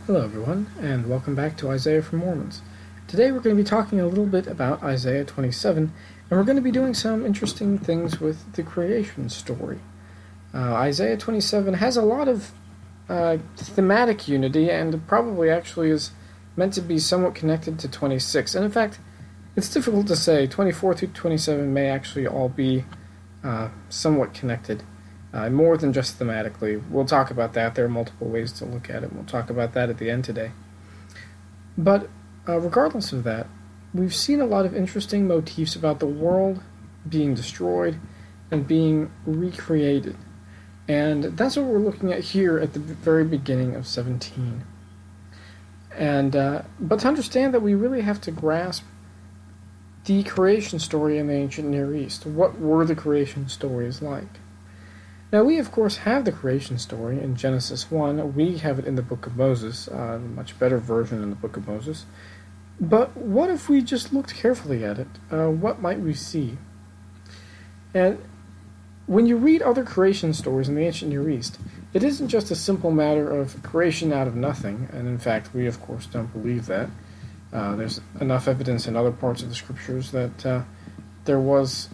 Hello, everyone, and welcome back to Isaiah from Mormons. Today we're going to be talking a little bit about Isaiah 27, and we're going to be doing some interesting things with the creation story. Isaiah 27 has a lot of thematic unity and probably actually is meant to be somewhat connected to 26. And in fact, it's difficult to say. 24 through 27 may actually all be somewhat connected. More than just thematically. We'll talk about that. There are multiple ways to look at it. We'll talk about that at the end today. But regardless of that, we've seen a lot of interesting motifs about the world being destroyed and being recreated. And that's what we're looking at here at the very beginning of 17. But to understand that, we really have to grasp the creation story in the ancient Near East. What were the creation stories like? Now, we, of course, have the creation story in Genesis 1. We have it in the Book of Moses, a much better version in the Book of Moses. But what if we just looked carefully at it? What might we see? And when you read other creation stories in the ancient Near East, it isn't just a simple matter of creation out of nothing, and in fact, we, of course, don't believe that. There's enough evidence in other parts of the Scriptures that there was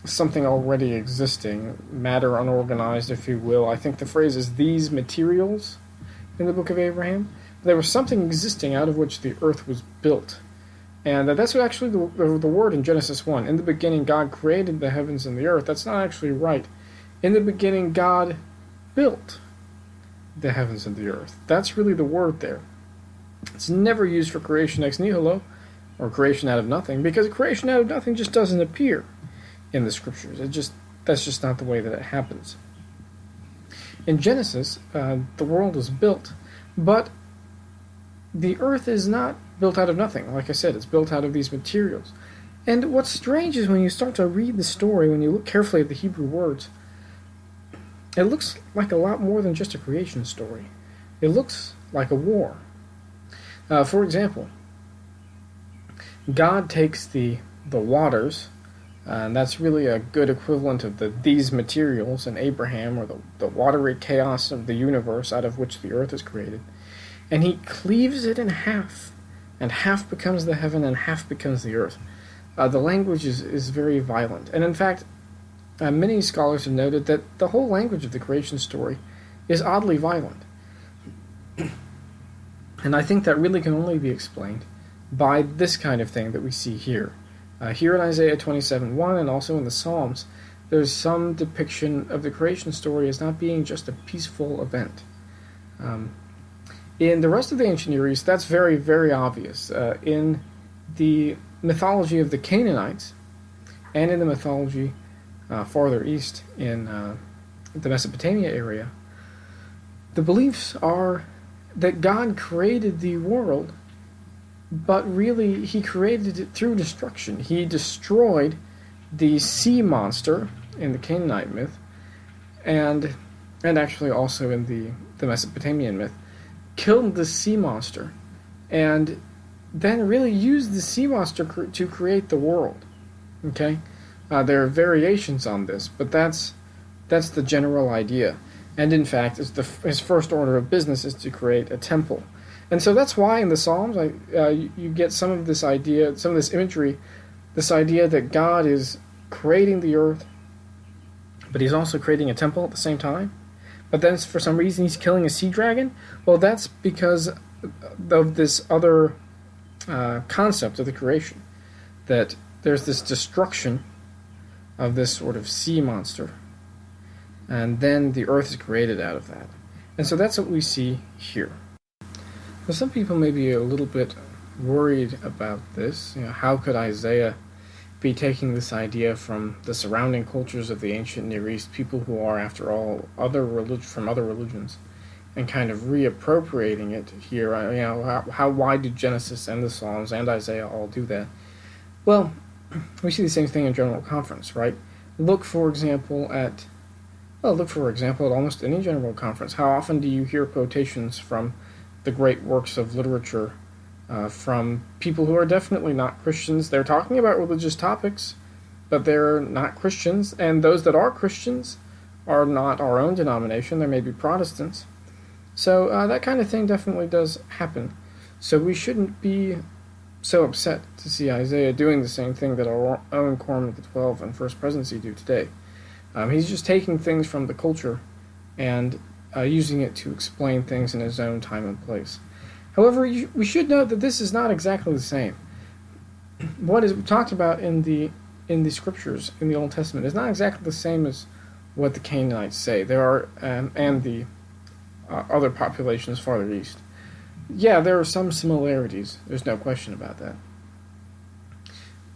something already existing, matter unorganized, if you will. I think the phrase is "these materials" in the Book of Abraham. There was something existing out of which the earth was built. And that's what actually the word in Genesis 1. In the beginning, God created the heavens and the earth. That's not actually right. In the beginning, God built the heavens and the earth. That's really the word there. It's never used for creation ex nihilo, or creation out of nothing, because creation out of nothing just doesn't appear in the Scriptures. That's just not the way that it happens. In Genesis, the world is built, but the earth is not built out of nothing. Like I said, it's built out of these materials. And what's strange is when you start to read the story, when you look carefully at the Hebrew words, it looks like a lot more than just a creation story. It looks like a war. For example, God takes the waters, and that's really a good equivalent of these materials in Abraham, or the watery chaos of the universe out of which the earth is created. And he cleaves it in half, and half becomes the heaven and half becomes the earth. The language is very violent. And in fact, many scholars have noted that the whole language of the creation story is oddly violent. And I think that really can only be explained by this kind of thing that we see here. Here in Isaiah 27:1 and also in the Psalms, there's some depiction of the creation story as not being just a peaceful event. In the rest of the ancient Near East, that's very, very obvious. In the mythology of the Canaanites, and in the mythology farther east in the Mesopotamia area, the beliefs are that God created the world, but really he created it through destruction. He destroyed the sea monster in the Canaanite myth, and actually also in the Mesopotamian myth, killed the sea monster, and then really used the sea monster to create the world. Okay, there are variations on this, but that's the general idea. And in fact, his first order of business is to create a temple. And so that's why in the Psalms you get some of this idea, some of this imagery, this idea that God is creating the earth, but he's also creating a temple at the same time. But then for some reason he's killing a sea dragon. Well, that's because of this other concept of the creation, that there's this destruction of this sort of sea monster, and then the earth is created out of that. And so that's what we see here. Now, some people may be a little bit worried about this. How could Isaiah be taking this idea from the surrounding cultures of the ancient Near East, people who are, after all, from other religions, and kind of reappropriating it here? Why do Genesis and the Psalms and Isaiah all do that? Well, we see the same thing in General Conference, right? Look, for example, at almost any General Conference. How often do you hear quotations from the great works of literature from people who are definitely not Christians? They're talking about religious topics, but they're not Christians, and those that are Christians are not our own denomination. They may be Protestants, So that kind of thing definitely does happen. So we shouldn't be so upset to see Isaiah doing the same thing that our own Quorum of the 12 and First Presidency do today. He's just taking things from the culture and using it to explain things in his own time and place. However, we should note that this is not exactly the same. What is talked about in the scriptures in the Old Testament is not exactly the same as what the Canaanites say. There are and the other populations farther east. Yeah, there are some similarities. There's no question about that.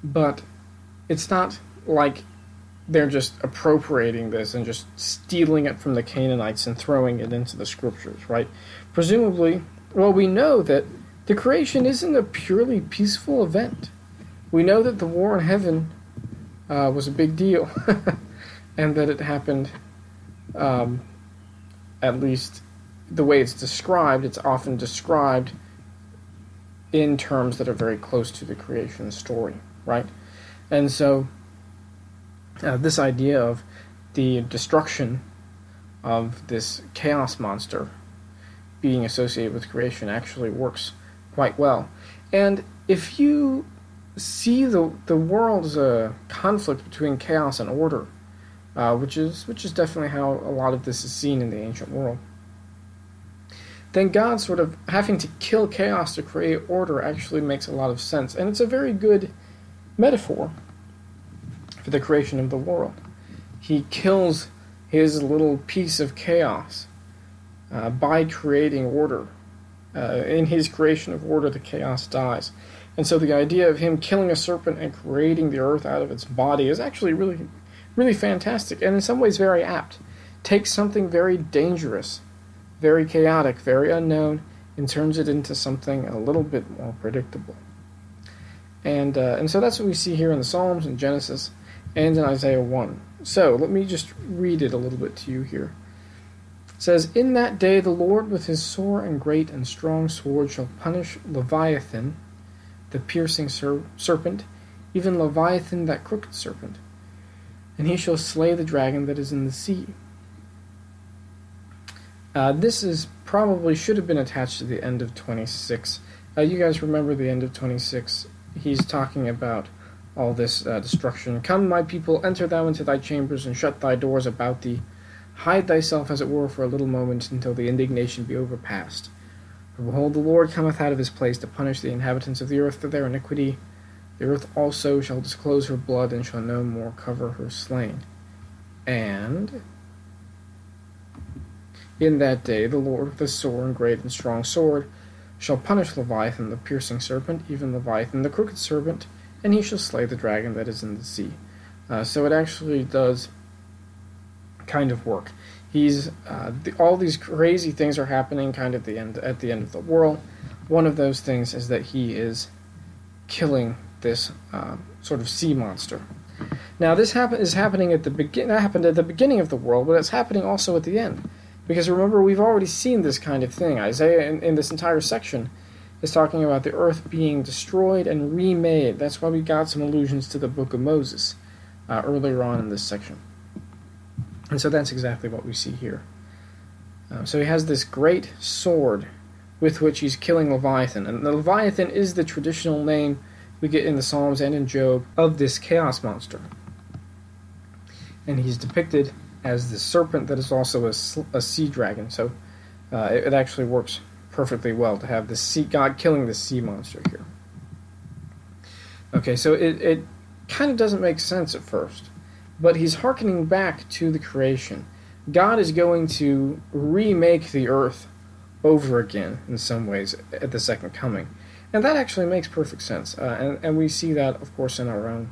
But it's not like they're just appropriating this and just stealing it from the Canaanites and throwing it into the scriptures, right? Presumably, well, we know that the creation isn't a purely peaceful event. We know that the war in heaven was a big deal, and that it happened, at least the way it's described. It's often described in terms that are very close to the creation story, right? And so this idea of the destruction of this chaos monster being associated with creation actually works quite well. And if you see the world as a conflict between chaos and order, which is definitely how a lot of this is seen in the ancient world, then God sort of having to kill chaos to create order actually makes a lot of sense. And it's a very good metaphor for the creation of the world. He kills his little piece of chaos by creating order. In his creation of order, the chaos dies. And so the idea of him killing a serpent and creating the earth out of its body is actually really, really fantastic, and in some ways very apt. Takes something very dangerous, very chaotic, very unknown, and turns it into something a little bit more predictable. And so that's what we see here in the Psalms, in Genesis, and in Isaiah 1. So let me just read it a little bit to you here. It says, "In that day the Lord with his sore and great and strong sword shall punish Leviathan, the piercing serpent, even Leviathan, that crooked serpent. And he shall slay the dragon that is in the sea." This is probably should have been attached to the end of 26. You guys remember the end of 26. He's talking about all this destruction. "Come, my people, enter thou into thy chambers, and shut thy doors about thee. Hide thyself, as it were, for a little moment, until the indignation be overpast. For behold, the Lord cometh out of his place to punish the inhabitants of the earth for their iniquity. The earth also shall disclose her blood, and shall no more cover her slain. And in that day the Lord with his sore and great and strong sword shall punish Leviathan, the piercing serpent, even Leviathan, the crooked serpent, and he shall slay the dragon that is in the sea." So it actually does kind of work. He's all these crazy things are happening kind of at the end of the world. One of those things is that he is killing this sort of sea monster. Now this is happening at the that happened at the beginning of the world, but it's happening also at the end. Because remember, we've already seen this kind of thing. Isaiah in this entire section is talking about the earth being destroyed and remade. That's why we got some allusions to the book of Moses earlier on in this section. And so that's exactly what we see here. So he has this great sword with which he's killing Leviathan. And the Leviathan is the traditional name we get in the Psalms and in Job of this chaos monster. And he's depicted as the serpent that is also a sea dragon. So it actually works perfectly well to have the God killing the sea monster here. Okay, so it kind of doesn't make sense at first. But he's hearkening back to the creation. God is going to remake the earth over again in some ways at the second coming. And that actually makes perfect sense. And we see that, of course, in our own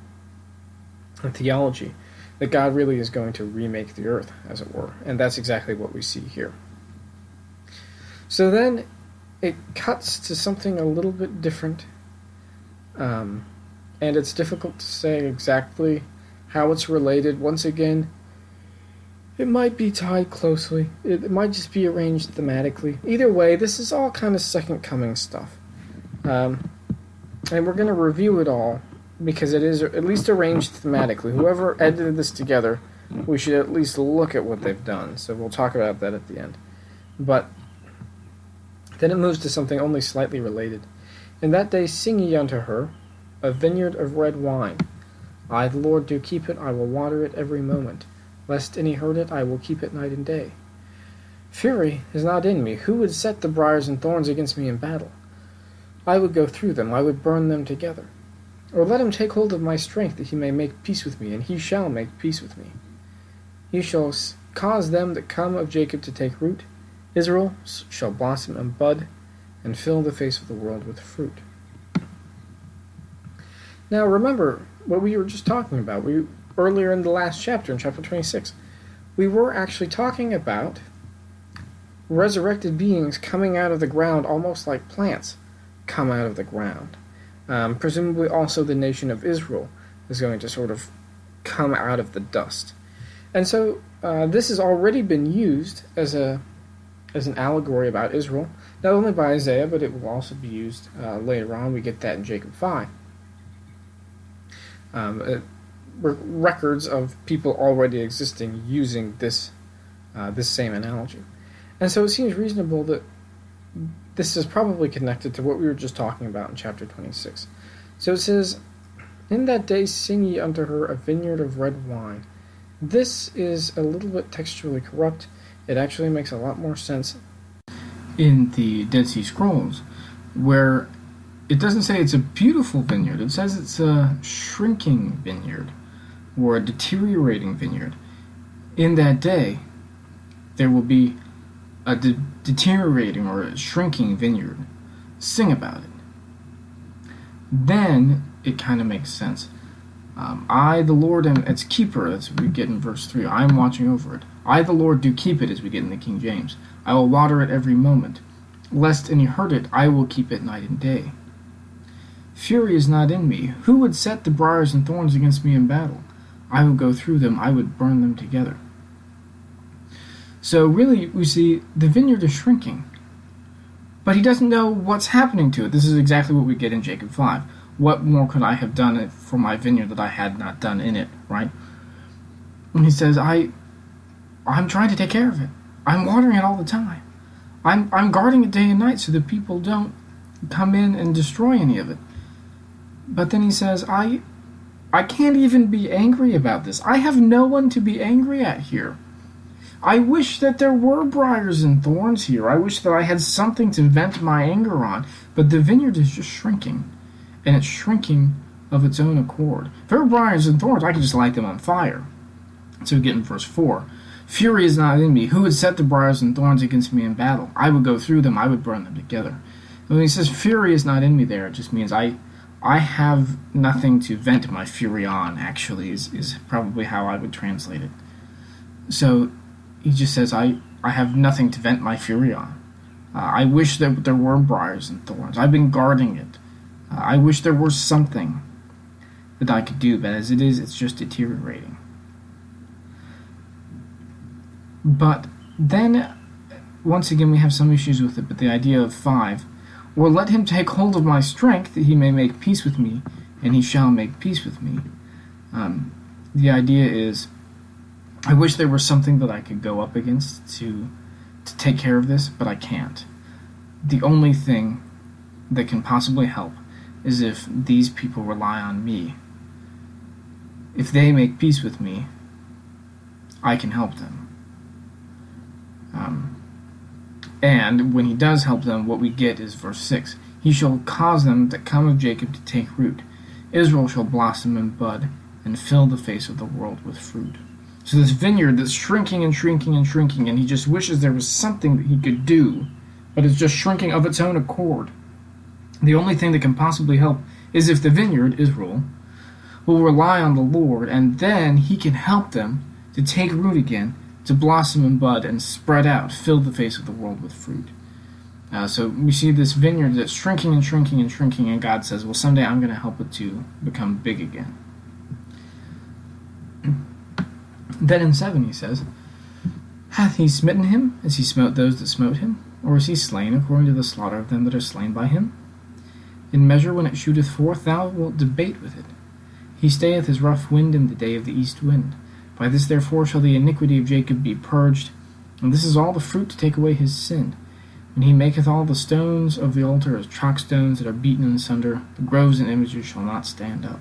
theology, that God really is going to remake the earth, as it were. And that's exactly what we see here. So then it cuts to something a little bit different. And it's difficult to say exactly how it's related. Once again, it might be tied closely. It might just be arranged thematically. Either way, this is all kind of second coming stuff. And we're going to review it all because it is at least arranged thematically. Whoever edited this together, we should at least look at what they've done. So we'll talk about that at the end. But Then it moves to something only slightly related. In that day sing ye unto her, a vineyard of red wine. I, the Lord, do keep it, I will water it every moment. Lest any hurt it, I will keep it night and day. Fury is not in me. Who would set the briars and thorns against me in battle? I would go through them, I would burn them together. Or let him take hold of my strength, that he may make peace with me, and he shall make peace with me. He shall cause them that come of Jacob to take root. Israel shall blossom and bud, and fill the face of the world with fruit. Now remember what we were just talking about. Earlier in the last chapter, in chapter 26, we were actually talking about resurrected beings coming out of the ground, almost like plants come out of the ground. Presumably also the nation of Israel is going to sort of come out of the dust. And so this has already been used as an allegory about Israel, not only by Isaiah, but it will also be used later on. We get that in Jacob 5. Records of people already existing using this same analogy. And so it seems reasonable that this is probably connected to what we were just talking about in chapter 26. So it says, in that day sing ye unto her a vineyard of red wine. This is a little bit textually corrupt. It actually makes a lot more sense in the Dead Sea Scrolls, where it doesn't say it's a beautiful vineyard. It says it's a shrinking vineyard, or a deteriorating vineyard. In that day, there will be a deteriorating or a shrinking vineyard. Sing about it. Then it kind of makes sense. I, the Lord, am its keeper, as we get in verse 3. I am watching over it. I, the Lord, do keep it, as we get in the King James. I will water it every moment. Lest any hurt it, I will keep it night and day. Fury is not in me. Who would set the briars and thorns against me in battle? I would go through them, I would burn them together. So really, we see the vineyard is shrinking. But he doesn't know what's happening to it. This is exactly what we get in Jacob 5. What more could I have done for my vineyard that I had not done in it, right? And he says, I'm trying to take care of it. I'm watering it all the time. I'm guarding it day and night so that people don't come in and destroy any of it. But then he says, I can't even be angry about this. I have no one to be angry at here. I wish that there were briars and thorns here. I wish that I had something to vent my anger on. But the vineyard is just shrinking. And it's shrinking of its own accord. If there were briars and thorns, I could just light them on fire. So we get in verse 4. Fury is not in me. Who would set the briars and thorns against me in battle? I would go through them. I would burn them together. And when he says fury is not in me there, it just means I have nothing to vent my fury on, actually, is probably how I would translate it. So he just says, I have nothing to vent my fury on. I wish that there were briars and thorns. I've been guarding it. I wish there were something that I could do, but as it is, it's just deteriorating. But then, once again, we have some issues with it, but the idea of 5, or let him take hold of my strength, that he may make peace with me, and he shall make peace with me. The idea is, I wish there was something that I could go up against to take care of this, but I can't. The only thing that can possibly help is if these people rely on me. If they make peace with me, I can help them. And when he does help them, what we get is verse 6. He shall cause them that come of Jacob to take root. Israel shall blossom and bud, and fill the face of the world with fruit. So this vineyard that's shrinking and shrinking and shrinking, and he just wishes there was something that he could do, but it's just shrinking of its own accord. The only thing that can possibly help is if the vineyard, Israel, will rely on the Lord, and then he can help them to take root again, to blossom and bud and spread out, fill the face of the world with fruit. So we see this vineyard that's shrinking and shrinking and shrinking, and God says, well, someday I'm going to help it to become big again. Then in 7 he says, hath he smitten him as he smote those that smote him? Or is he slain according to the slaughter of them that are slain by him? In measure when it shooteth forth, thou wilt debate with it. He stayeth his rough wind in the day of the east wind. By this therefore shall the iniquity of Jacob be purged, and this is all the fruit to take away his sin. When he maketh all the stones of the altar as chalk stones that are beaten in sunder, the groves and images shall not stand up.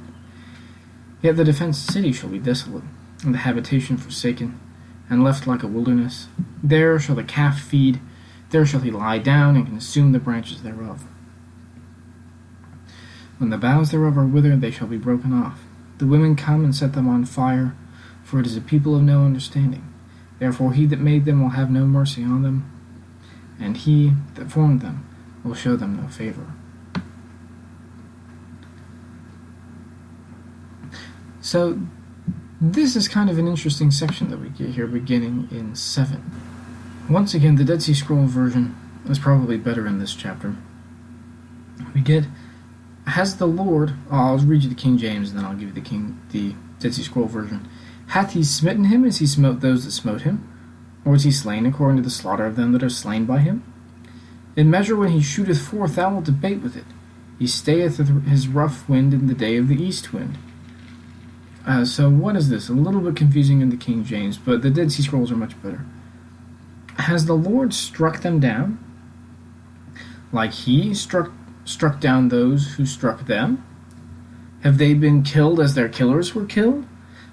Yet the defenced city shall be desolate, and the habitation forsaken, and left like a wilderness. There shall the calf feed, there shall he lie down, and consume the branches thereof. When the boughs thereof are withered, they shall be broken off. The women come and set them on fire, for it is a people of no understanding. Therefore he that made them will have no mercy on them, and he that formed them will show them no favor. So this is kind of an interesting section that we get here beginning in 7. Once again, the Dead Sea Scroll version is probably better in this chapter. We get, has the Lord, I'll read you the King James and then I'll give you the Dead Sea Scroll version. Hath he smitten him as he smote those that smote him? Or is he slain according to the slaughter of them that are slain by him? In measure when he shooteth forth, thou wilt debate with it. He stayeth his rough wind in the day of the east wind. So what is this? A little bit confusing in the King James, but the Dead Sea Scrolls are much better. Has the Lord struck them down? Like he struck down those who struck them? Have they been killed as their killers were killed?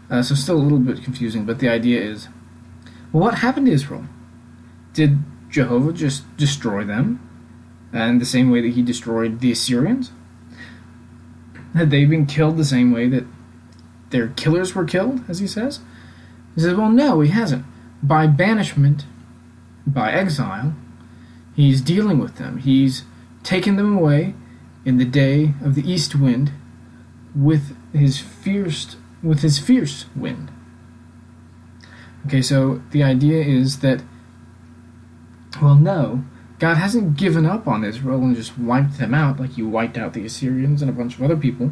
So still a little bit confusing, but the idea is, well, what happened to Israel? Did Jehovah just destroy them? And the same way that he destroyed the Assyrians? Had they been killed the same way that their killers were killed, as he says? He says, well, no, he hasn't. By banishment, by exile, he's dealing with them. He's taken them away in the day of the east wind with his fierce wind. Okay, so the idea is that, well, no, God hasn't given up on Israel and just wiped them out like he wiped out the Assyrians and a bunch of other people.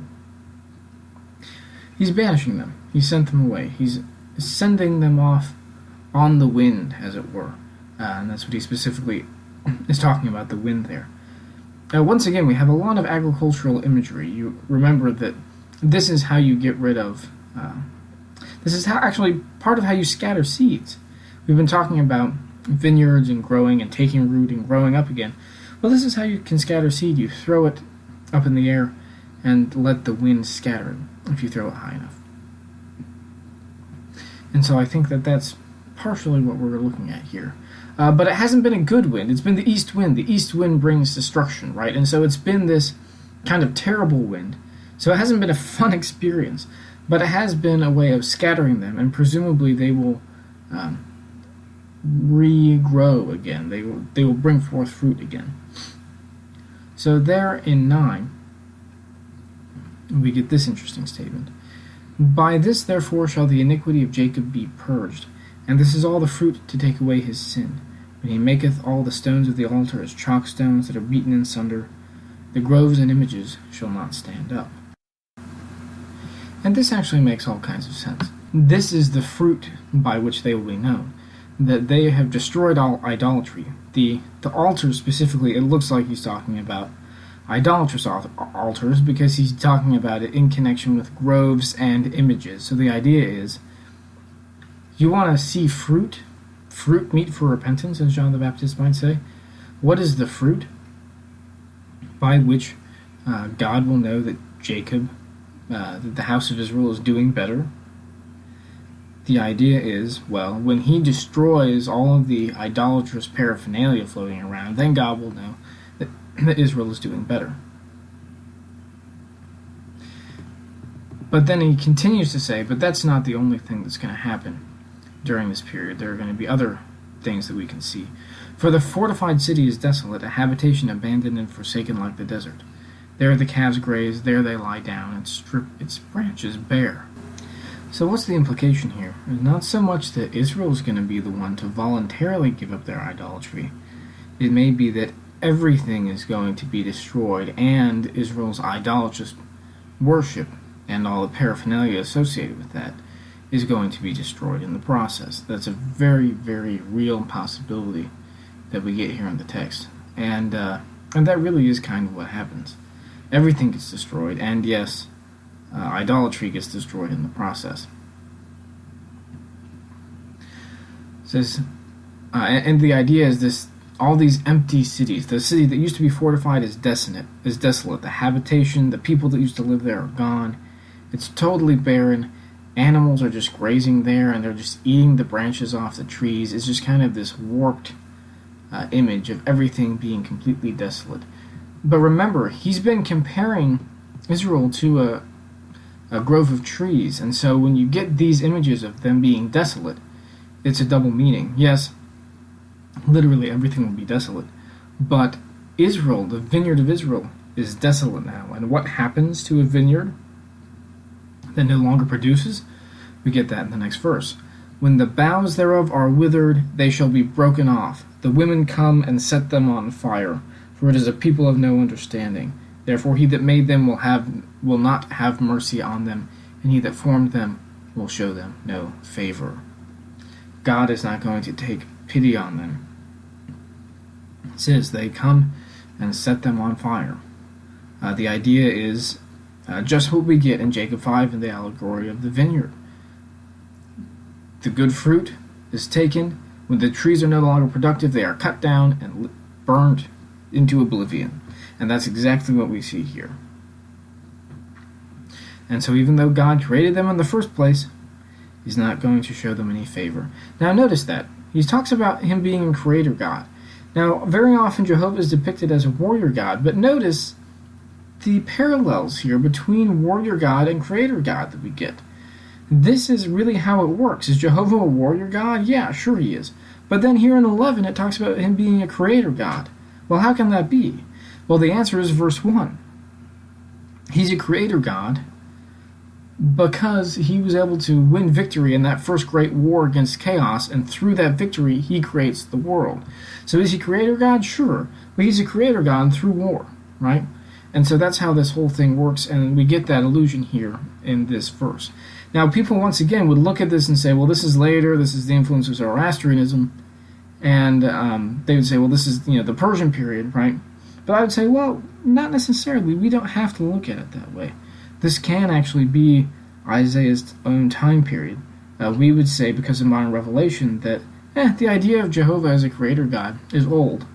He's banishing them. He sent them away. He's sending them off on the wind, as it were. And that's what he specifically is talking about, the wind there. Once again, we have a lot of agricultural imagery. You remember that this is how you get rid of... this is actually part of how you scatter seeds. We've been talking about vineyards and growing and taking root and growing up again. Well, this is how you can scatter seed. You throw it up in the air and let the wind scatter it if you throw it high enough. And so I think that that's partially what we're looking at here. But it hasn't been a good wind. It's been the east wind. The east wind brings destruction, right? And so it's been this kind of terrible wind. So it hasn't been a fun experience. But it has been a way of scattering them, and presumably they will regrow again. They will bring forth fruit again. So there in 9, we get this interesting statement. By this therefore shall the iniquity of Jacob be purged, and this is all the fruit to take away his sin. When he maketh all the stones of the altar as chalk stones that are beaten in sunder, the groves and images shall not stand up. And this actually makes all kinds of sense. This is the fruit by which they will be known, that they have destroyed all idolatry. The altars specifically, it looks like he's talking about idolatrous altars because he's talking about it in connection with groves and images. So the idea is, you want to see fruit meet for repentance, as John the Baptist might say. What is the fruit by which God will know that Jacob, that the house of Israel is doing better? The idea is, well, when he destroys all of the idolatrous paraphernalia floating around, then God will know that Israel is doing better. But then he continues to say, but that's not the only thing that's going to happen during this period. There are going to be other things that we can see. For the fortified city is desolate, a habitation abandoned and forsaken like the desert. There the calves graze, there they lie down, and strip its branches bare. So what's the implication here? Not so much that Israel is going to be the one to voluntarily give up their idolatry. It may be that everything is going to be destroyed, and Israel's idolatrous worship and all the paraphernalia associated with that is going to be destroyed in the process. That's a very, very real possibility that we get here in the text. And that really is kind of what happens. Everything gets destroyed, and yes, idolatry gets destroyed in the process. It says, and the idea is this all these empty cities. The city that used to be fortified is desolate. The habitation, the people that used to live there are gone. It's totally barren. Animals are just grazing there, and they're just eating the branches off the trees. It's just kind of this warped image of everything being completely desolate. But remember, he's been comparing Israel to a grove of trees, and so when you get these images of them being desolate, it's a double meaning. Yes, literally everything will be desolate, but Israel, the vineyard of Israel, is desolate now. And what happens to a vineyard that no longer produces? We get that in the next verse. When the boughs thereof are withered, they shall be broken off. The women come and set them on fire, for it is a people of no understanding. Therefore he that made them will not have mercy on them, and he that formed them will show them no favor. God is not going to take pity on them. It says they come and set them on fire. The idea is just what we get in Jacob 5 in the allegory of the vineyard. The good fruit is taken. When the trees are no longer productive, they are cut down and burned into oblivion. And that's exactly what we see here. And so even though God created them in the first place, he's not going to show them any favor. Now notice that. He talks about him being a creator God. Now, very often Jehovah is depicted as a warrior God, but notice the parallels here between warrior God and creator God that we get. This is really how it works. Is Jehovah a warrior God? Yeah, sure he is. But then here in 11 it talks about him being a creator God. Well, how can that be? Well, the answer is verse 1. He's a creator God because he was able to win victory in that first great war against chaos, and through that victory he creates the world. So is he creator God? Sure. But he's a creator God through war, right? And so that's how this whole thing works, and we get that illusion here in this verse. Now, people once again would look at this and say, well, this is later, this is the influence of Zoroastrianism, and they would say, well, this is the Persian period, right? But I would say, well, not necessarily. We don't have to look at it that way. This can actually be Isaiah's own time period. We would say, because of modern revelation, that the idea of Jehovah as a creator God is old.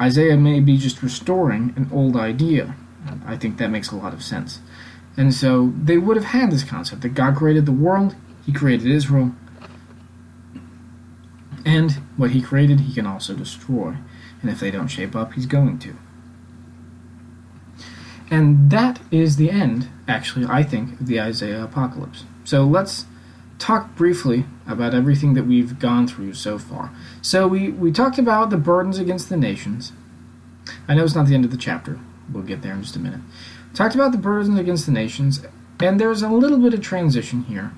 Isaiah may be just restoring an old idea. I think that makes a lot of sense. And so they would have had this concept that God created the world, he created Israel, and what he created he can also destroy. And if they don't shape up, he's going to. And that is the end, actually, I think, of the Isaiah apocalypse. So let's talk briefly about everything that we've gone through so far. So we talked about the burdens against the nations. I know it's not the end of the chapter. We'll get there in just a minute. We talked about the burdens against the nations, and there's a little bit of transition here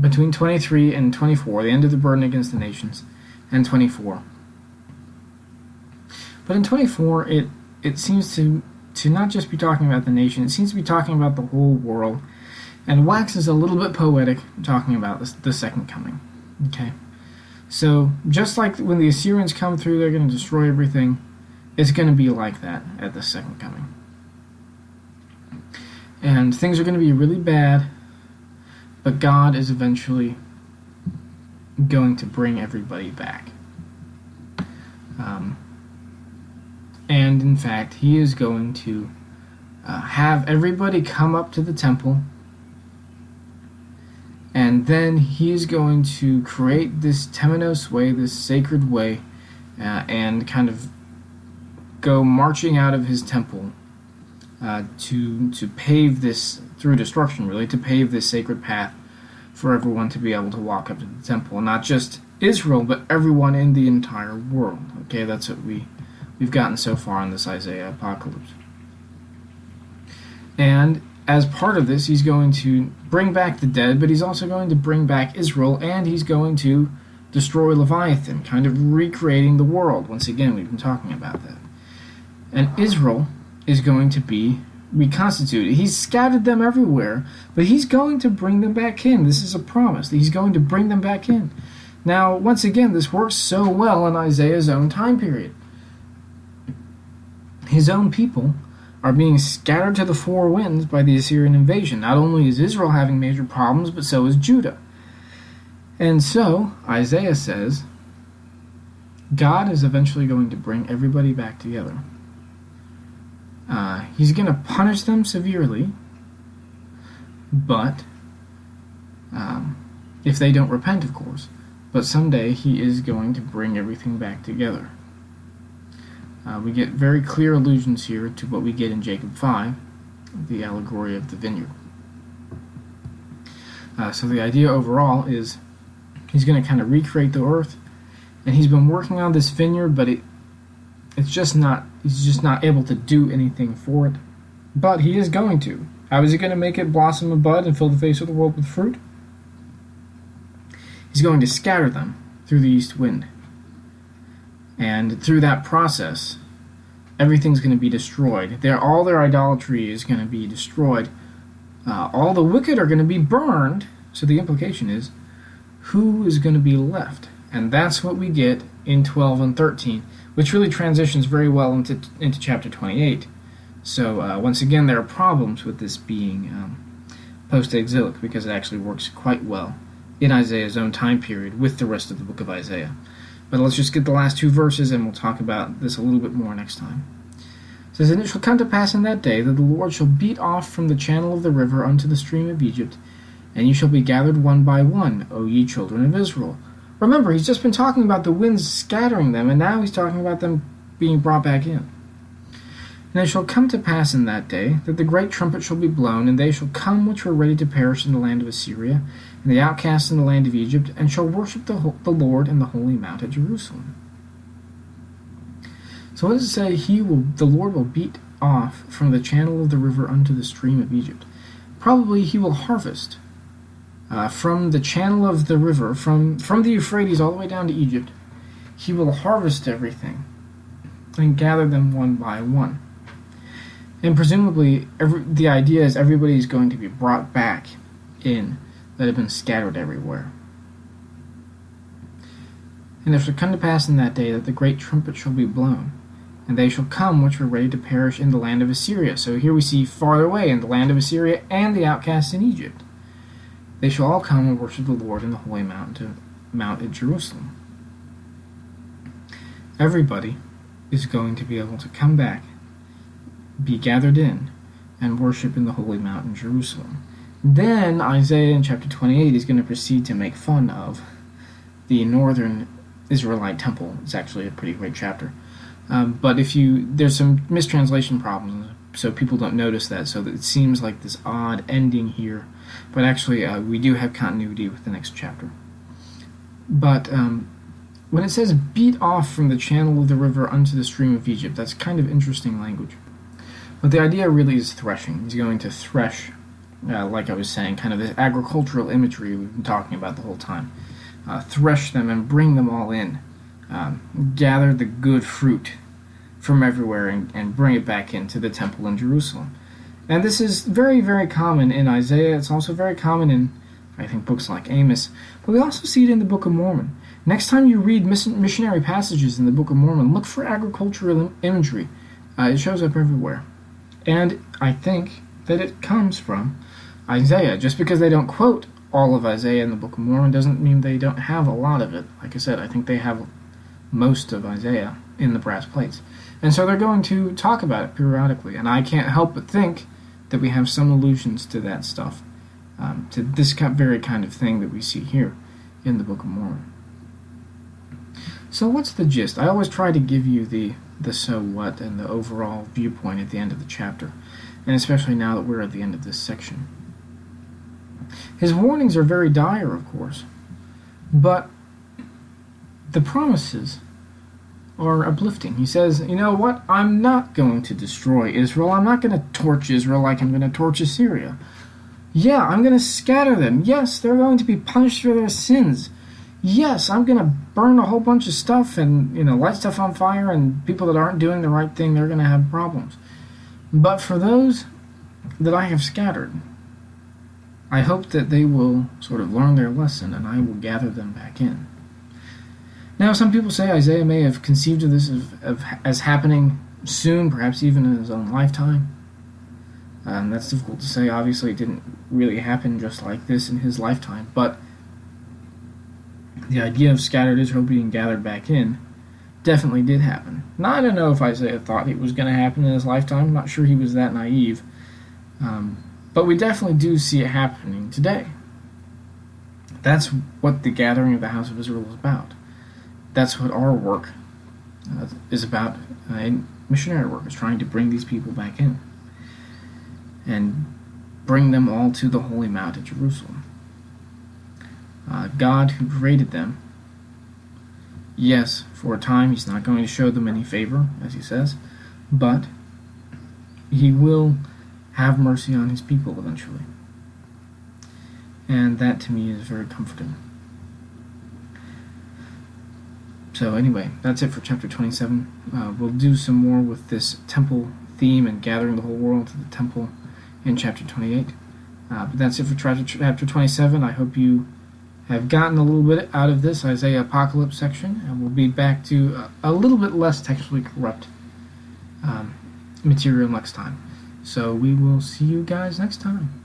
between 23 and 24, the end of the burden against the nations, and 24. But in 24, it seems to not just be talking about the nation, it seems to be talking about the whole world, and waxes a little bit poetic talking about the second coming. Okay? So, just like when the Assyrians come through, they're going to destroy everything, it's going to be like that at the second coming. And things are going to be really bad, but God is eventually going to bring everybody back. And in fact, he is going to have everybody come up to the temple, and then he is going to create this temenos way, this sacred way, and kind of go marching out of his temple to pave this, through destruction really, to pave this sacred path for everyone to be able to walk up to the temple. And not just Israel, but everyone in the entire world. Okay, that's what we've gotten so far in this Isaiah apocalypse. And as part of this, he's going to bring back the dead, but he's also going to bring back Israel, and he's going to destroy Leviathan, kind of recreating the world. Once again, we've been talking about that. And Israel is going to be reconstituted. He's scattered them everywhere, but he's going to bring them back in. This is a promise that he's going to bring them back in. Now, once again, this works so well in Isaiah's own time period. His own people are being scattered to the four winds by the Assyrian invasion. Not only is Israel having major problems, but so is Judah. And so, Isaiah says God is eventually going to bring everybody back together. He's going to punish them severely, but if they don't repent, of course. But someday he is going to bring everything back together. We get very clear allusions here to what we get in Jacob 5, the allegory of the vineyard. So the idea overall is he's going to kind of recreate the earth, and he's been working on this vineyard, but he's just not able to do anything for it. But he is going to. How is he going to make it blossom and bud and fill the face of the world with fruit? He's going to scatter them through the east wind. And through that process, everything's going to be destroyed. All their idolatry is going to be destroyed. All the wicked are going to be burned. So the implication is, who is going to be left? And that's what we get in 12 and 13, which really transitions very well into chapter 28. So once again, there are problems with this being post-exilic, because it actually works quite well in Isaiah's own time period with the rest of the book of Isaiah. But let's just get the last two verses, and we'll talk about this a little bit more next time. It says, "And it shall come to pass in that day that the Lord shall beat off from the channel of the river unto the stream of Egypt, and you shall be gathered one by one, O ye children of Israel." Remember, he's just been talking about the winds scattering them, and now he's talking about them being brought back in. "And it shall come to pass in that day that the great trumpet shall be blown, and they shall come which were ready to perish in the land of Assyria, and the outcasts in the land of Egypt, and shall worship the Lord in the holy mount at Jerusalem." So what does it say? The Lord will beat off from the channel of the river unto the stream of Egypt. Probably he will harvest from the channel of the river, from the Euphrates all the way down to Egypt. He will harvest everything and gather them one by one. And presumably, the idea is everybody is going to be brought back in that have been scattered everywhere. "And it shall come to pass in that day that the great trumpet shall be blown, and they shall come which were ready to perish in the land of Assyria." So here we see farther away in the land of Assyria and the outcasts in Egypt. "They shall all come and worship the Lord in the holy mount at Jerusalem." Everybody is going to be able to come back, be gathered in, and worship in the holy mount in Jerusalem. Then Isaiah in chapter 28 is going to proceed to make fun of the northern Israelite temple. It's actually a pretty great chapter. But there's some mistranslation problems, so people don't notice that, so that it seems like this odd ending here. But actually, we do have continuity with the next chapter. But when it says, "beat off from the channel of the river unto the stream of Egypt," that's kind of interesting language. But the idea really is threshing. He's going to thresh, like I was saying, kind of the agricultural imagery we've been talking about the whole time. Thresh them and bring them all in. Gather the good fruit from everywhere and bring it back into the temple in Jerusalem. And this is very, very common in Isaiah. It's also very common in, I think, books like Amos. But we also see it in the Book of Mormon. Next time you read missionary passages in the Book of Mormon, look for agricultural imagery. It shows up everywhere. And I think that it comes from Isaiah. Just because they don't quote all of Isaiah in the Book of Mormon doesn't mean they don't have a lot of it. Like I said, I think they have most of Isaiah in the brass plates. And so they're going to talk about it periodically. And I can't help but think that we have some allusions to that stuff, to this very kind of thing that we see here in the Book of Mormon. So what's the gist? I always try to give you the so what and the overall viewpoint at the end of the chapter, and especially now that we're at the end of this section. His warnings are very dire, of course, but the promises are uplifting. He says, you know what? I'm not going to destroy Israel. I'm not going to torch Israel like I'm going to torch Assyria. Yeah, I'm going to scatter them. Yes, they're going to be punished for their sins. Yes, I'm going to burn a whole bunch of stuff and, light stuff on fire, and people that aren't doing the right thing, they're going to have problems. But for those that I have scattered, I hope that they will sort of learn their lesson, and I will gather them back in. Now, some people say Isaiah may have conceived of this as happening soon, perhaps even in his own lifetime. That's difficult to say. Obviously, it didn't really happen just like this in his lifetime, but the idea of scattered Israel being gathered back in definitely did happen. Now, I don't know if Isaiah thought it was going to happen in his lifetime. I'm not sure he was that naive. But we definitely do see it happening today. That's what the gathering of the house of Israel is about. That's what our work is about. Missionary work is trying to bring these people back in and bring them all to the Holy Mount at Jerusalem. God, who created them, yes, for a time He's not going to show them any favor, as He says, but He will have mercy on His people eventually. And that to me is very comforting. So anyway, that's it for chapter 27. We'll do some more with this temple theme and gathering the whole world to the temple in chapter 28. But that's it for chapter 27. I hope you have gotten a little bit out of this Isaiah Apocalypse section, and we'll be back to a little bit less textually corrupt material next time. So we will see you guys next time.